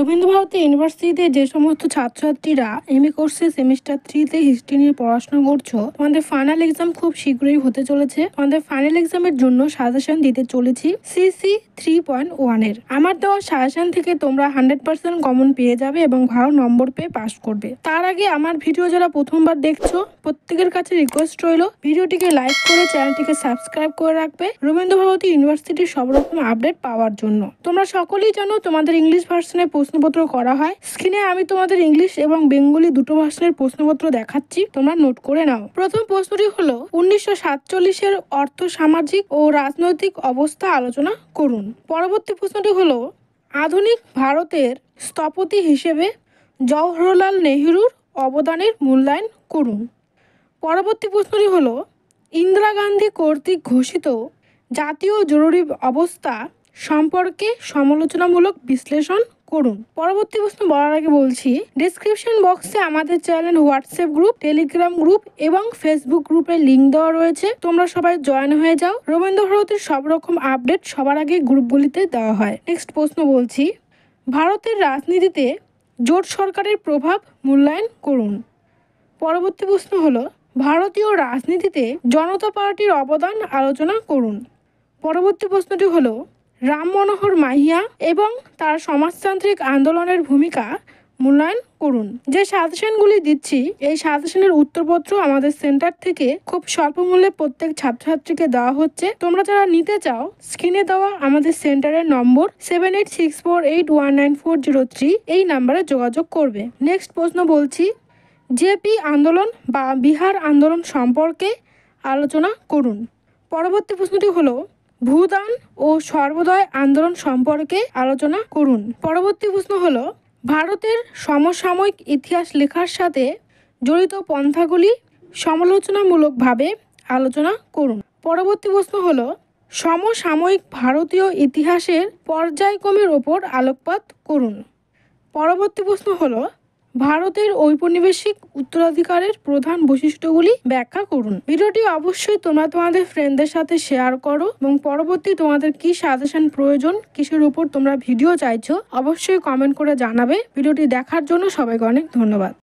রবীন্দ্রভারতী ইউনিভার্সিটিতে যে সমস্ত ছাত্রছাত্রীরা এমএ কোর্সে সেমিস্টার 3-তে হিস্ট্রি নিয়ে পড়াশোনা করছো, তোমাদের ফাইনাল এক্সাম খুব শীঘ্রই হতে চলেছে। তোমাদের ফাইনাল এক্সামের জন্য সাজেশন দিতে চলেছি সিসি 3.1 এর। আমার দেওয়া সাজেশন থেকে তোমরা 100% কমন পেয়ে যাবে এবং ভালো নম্বর পেয়ে পাস করবে। তার আগে আমার ভিডিও যারা প্রথমবার দেখছো, প্রত্যেকের কাছে রিকোয়েস্ট রইল ভিডিওটিকে লাইক করে চ্যানেলটিকে সাবস্ক্রাইব করে রাখবে রবীন্দ্রভারতী ইউনিভার্সিটির সব রকম আপডেট পাওয়ার জন্য। তোমরা সকলেই জানো তোমাদের ইংলিশ ভার্সনে প্রশ্নপত্র করা হয়। স্ক্রিনে আমি তোমাদের ইংলিশ এবং বেঙ্গলি দুটো ভার্সনের প্রশ্নপত্র দেখাচ্ছি, তোমরা নোট করে নাও। প্রথম প্রশ্নটি হলো 1947-এর অর্থ সামাজিক ও রাজনৈতিক অবস্থা আলোচনা করুন। পরবর্তী প্রশ্নটি হলো আধুনিক ভারতের স্থপতি হিসেবে জওহরলাল নেহরুর অবদানের মূল্যায়ন করুন। পরবর্তী প্রশ্নটি হলো ইন্দিরা গান্ধী কর্তৃক ঘোষিত জাতীয় জরুরি অবস্থা সম্পর্কে সমালোচনামূলক বিশ্লেষণ করুন। পরবর্তী প্রশ্ন বলার আগে বলছি, ডেসক্রিপশন বক্সে আমাদের channel, WhatsApp group, Telegram group এবং ফেসবুক গ্রুপের লিঙ্ক দেওয়া রয়েছে। তোমরা সবাই জয়েন হয়ে যাও। রবীন্দ্রভারতীর সব রকম আপডেট সবার আগে গ্রুপগুলিতে দেওয়া হয়। নেক্সট প্রশ্ন বলছি, ভারতের রাজনীতিতে জোট সরকারের প্রভাব মূল্যায়ন করুন। পরবর্তী প্রশ্ন হলো ভারতীয় রাজনীতিতে জনতা পার্টির অবদান আলোচনা করুন। পরবর্তী প্রশ্নটি হলো রাম মনোহর মাহিয়া এবং তার সমাজতান্ত্রিক আন্দোলনের ভূমিকা মূল্যায়ন করুন। যে সাজেশনগুলি দিচ্ছি, এই সাজেশনের উত্তরপত্র আমাদের সেন্টার থেকে খুব স্বল্প মূল্যে প্রত্যেক ছাত্রছাত্রীকে দেওয়া হচ্ছে। তোমরা যারা নিতে চাও, স্ক্রিনে দেওয়া আমাদের সেন্টারের নম্বর 7864819403 এই নাম্বারে যোগাযোগ করবে। নেক্সট প্রশ্ন বলছি, জেপি আন্দোলন বা বিহার আন্দোলন সম্পর্কে আলোচনা করুন। পরবর্তী প্রশ্নটি হলো ভূদান ও সর্বোদয় আন্দোলন সম্পর্কে আলোচনা করুন। পরবর্তী প্রশ্ন হলো ভারতের সমসাময়িক ইতিহাস লেখার সাথে জড়িত পন্থাগুলি সমালোচনামূলকভাবে আলোচনা করুন। পরবর্তী প্রশ্ন হলো সমসাময়িক ভারতীয় ইতিহাসের পর্যায়ক্রমের ওপর আলোকপাত করুন। পরবর্তী প্রশ্ন হলো ভারতের ঔপনিবেশিক উত্তরাধিকারের প্রধান বৈশিষ্ট্যগুলি ব্যাখ্যা করুন। ভিডিওটি অবশ্যই তোমরা তোমাদের ফ্রেন্ডদের সাথে শেয়ার করো এবং পরবর্তী তোমাদের কি সাজেশন প্রয়োজন, কিসের উপর তোমরা ভিডিও চাইছো, অবশ্যই কমেন্ট করে জানাবে। ভিডিওটি দেখার জন্য সবাইকে অনেক ধন্যবাদ।